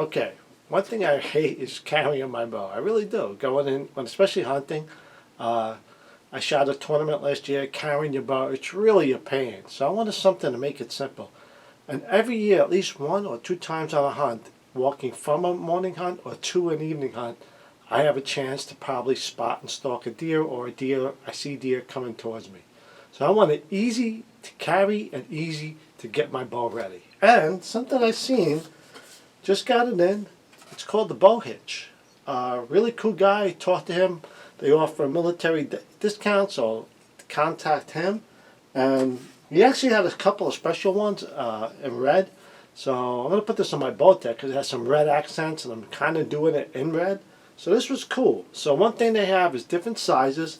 Okay, one thing I hate is carrying my bow. I really do. Going in, when especially hunting. Uh, I shot a tournament last year. Carrying your bow, it's really a pain. So I wanted something to make it simple. And every year, at least 1 or 2 times on a hunt, walking from a morning hunt or to an evening hunt, I have a chance to probably spot and stalk a deer or a deer. I see deer coming towards me. So I want it easy to carry and easy to get my bow ready. And something I've seen. Just got it in. It's called the Bow Hitch. Really cool guy. Talked to him. They offer military discounts, so contact him. And he actually had a couple of special ones in red. So I'm going to put this on my bow deck because it has some red accents and I'm kind of doing it in red. So this was cool. So one thing they have is different sizes.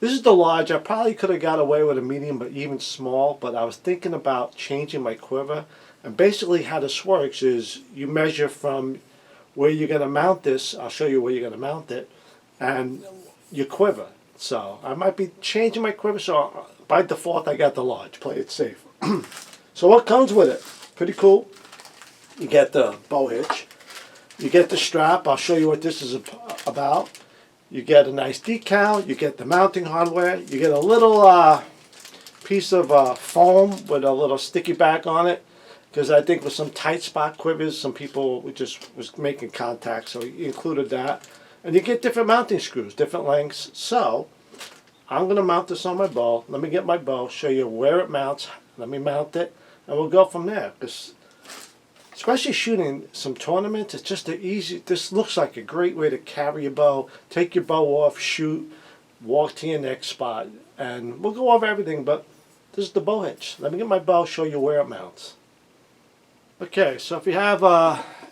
This is the large. I probably could have got away with a medium, but even small. But I was thinking about changing my quiver. And basically how this works is you measure from where you're going to mount this. I'll show you where you're going to mount it. And your quiver. So I might be changing my quiver. So by default I got the large. Play it safe. So what comes with it? Pretty cool. You get the bow hitch. You get the strap. I'll show you what this is about. You get a nice decal. You get the mounting hardware. You get a little piece of foam with a little sticky back on it. Because I think with some tight spot quivers, some people was making contact, so you included that. And you get different mounting screws, different lengths. So I'm going to mount this on my bow. Let me get my bow, show you where it mounts. Let me mount it, and we'll go from there. Because especially shooting some tournaments, it's just an easy. This looks like a great way to carry your bow, take your bow off, shoot, walk to your next spot, and we'll go over everything. But this is the bow hitch. Let me get my bow, show you where it mounts. Okay, so if you have,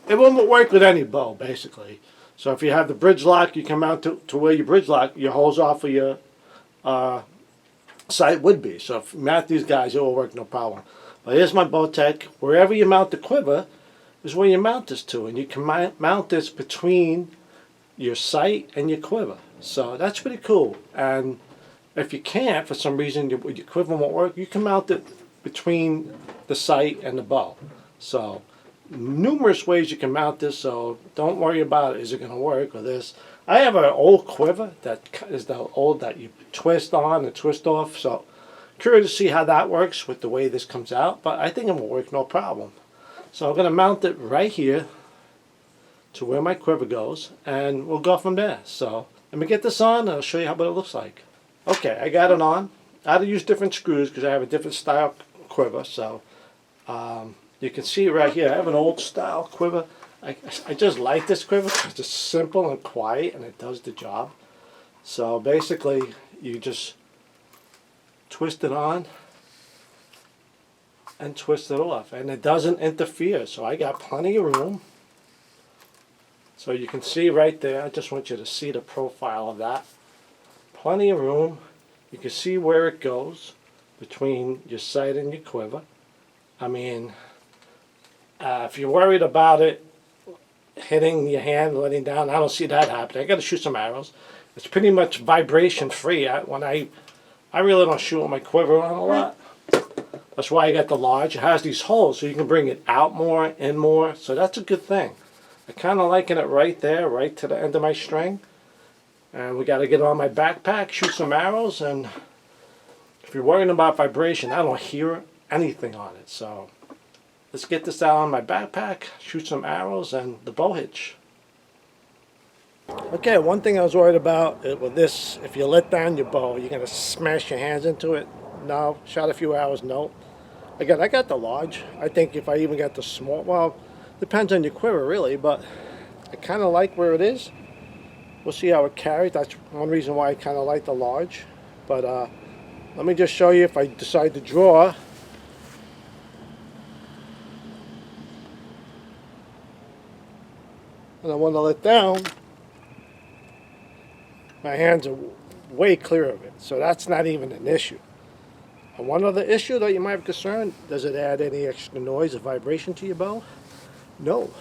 it won't work with any bow, basically. So if you have the bridge lock, you can mount to where your bridge lock, your holes off of your sight would be. So if you mount these guys, it will work no problem. But here's my bow tech. Wherever you mount the quiver is where you mount this to. And you can mount this between your sight and your quiver. So that's pretty cool. And if you can't, for some reason, your quiver won't work, you can mount it between the sight and the bow. So, numerous ways you can mount this, so don't worry about it. Is it going to work with this? I have an old quiver that is the old that you twist on and twist off. So, curious to see how that works with the way this comes out, but I think it will work no problem. So, I'm going to mount it right here to where my quiver goes, and we'll go from there. So, let me get this on, and I'll show you what it looks like. Okay, I got it on. I had to use different screws because I have a different style quiver, so you can see right here, I have an old style quiver. I just like this quiver because it's simple and quiet and it does the job. So basically, you just twist it on and twist it off. And it doesn't interfere, so I got plenty of room. So you can see right there, I just want you to see the profile of that. Plenty of room. You can see where it goes between your sight and your quiver. I mean, if you're worried about it hitting your hand, letting down, I don't see that happening. I got to shoot some arrows. It's pretty much vibration free. I really don't shoot with my quiver on a lot. That's why I got the large. It has these holes so you can bring it out more, in more. So that's a good thing. I kind of liking it right there, right to the end of my string. And we got to get it on my backpack, shoot some arrows, and if you're worrying about vibration, I don't hear anything on it. So let's get this out on my backpack, shoot some arrows, and the bow hitch. Okay, one thing I was worried about with this, if you let down your bow, you're going to smash your hands into it. No, shot a few arrows, no. Again, I got the large. I think if I even got the small, well, depends on your quiver really, but I kind of like where it is. We'll see how it carries. That's one reason why I kind of like the large. But let me just show you if I decide to draw. And I want to let down, my hands are way clear of it. So that's not even an issue. And one other issue that you might have concerned, does it add any extra noise or vibration to your bow? No.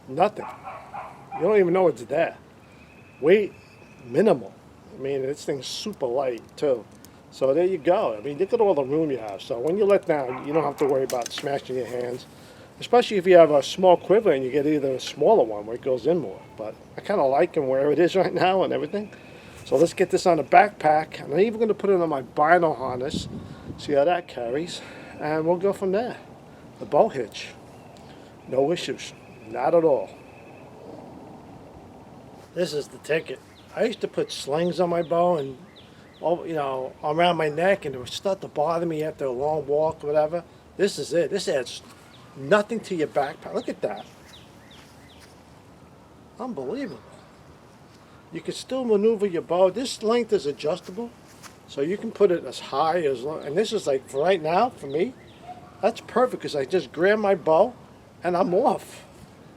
Nothing. You don't even know it's there. Weight, minimal. I mean, this thing's super light too. So there you go. I mean, look at all the room you have. So when you let down, you don't have to worry about smashing your hands. Especially if you have a small quiver and you get either a smaller one where it goes in more. But I kind of like them where it is right now and everything. So let's get this on a backpack. I'm even going to put it on my vinyl harness. See how that carries. And we'll go from there. The bow hitch. No issues. Not at all. This is the ticket. I used to put slings on my bow and, around my neck, and it would start to bother me after a long walk or whatever. This is it. This adds nothing to your backpack. Look at that. Unbelievable. You can still maneuver your bow. This length is adjustable, so you can put it as high as low. And this is like, for right now, for me, that's perfect because I just grab my bow and I'm off.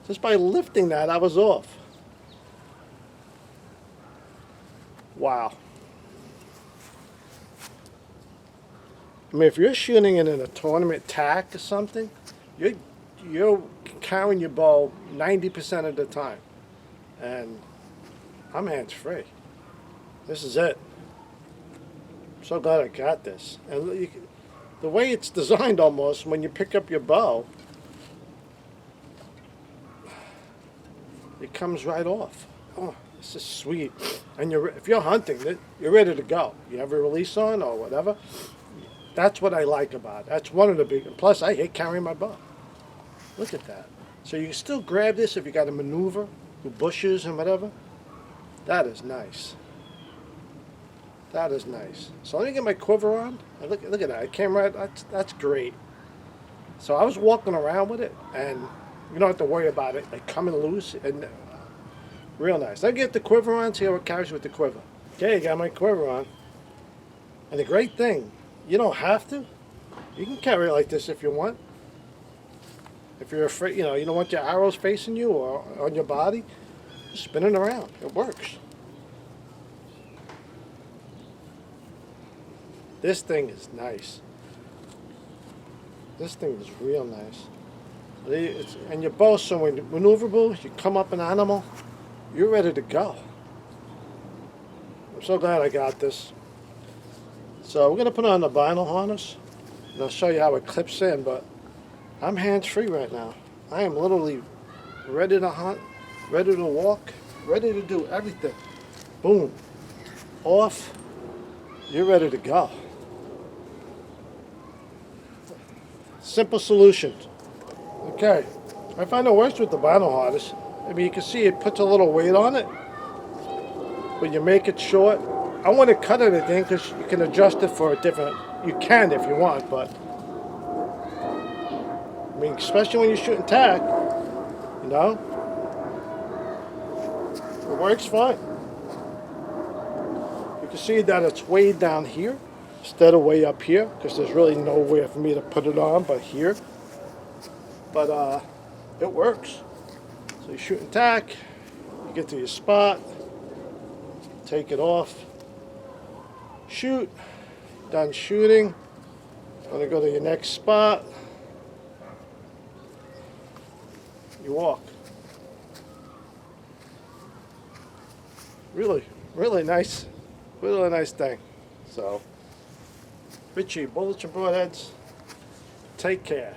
Just by lifting that, I was off. Wow. I mean, if you're shooting it in a tournament tack or something, you're carrying your bow 90% of the time. And I'm hands-free. This is it. I'm so glad I got this. And the way it's designed almost, when you pick up your bow, it comes right off. Oh, this is sweet. And if you're hunting, you're ready to go. You have a release on or whatever. That's what I like about it. That's one of the big. Plus, I hate carrying my bow. Look at that. So you can still grab this if you got to maneuver through bushes and whatever. That is nice. That is nice. So let me get my quiver on. And look at that. I came right. That's great. So I was walking around with it, and you don't have to worry about it like coming loose, and real nice. Let me get the quiver on. See how it carries with the quiver. Okay, got my quiver on. And the great thing, you don't have to. You can carry it like this if you want. If you're afraid, you don't want your arrows facing you or on your body, just spin it around. It works. This thing is nice. This thing is real nice. And your bow's so maneuverable. You come up an animal, you're ready to go. I'm so glad I got this. So we're going to put on the vinyl harness, and I'll show you how it clips in, but I'm hands-free right now. I am literally ready to hunt, ready to walk, ready to do everything. Boom. Off. You're ready to go. Simple solution. Okay. I find it works with the vinyl harness. I mean, you can see it puts a little weight on it, but you make it short. I want to cut it again because you can adjust it for a different. You can if you want, but I mean, especially when you're shooting tack, it works fine. You can see that it's way down here instead of way up here because there's really nowhere for me to put it on but here. But it works. So you're shooting tack, you get to your spot, take it off, shoot, done shooting, want to go to your next spot, you walk. Really, really nice thing. So, Richie, bullets and broadheads, take care.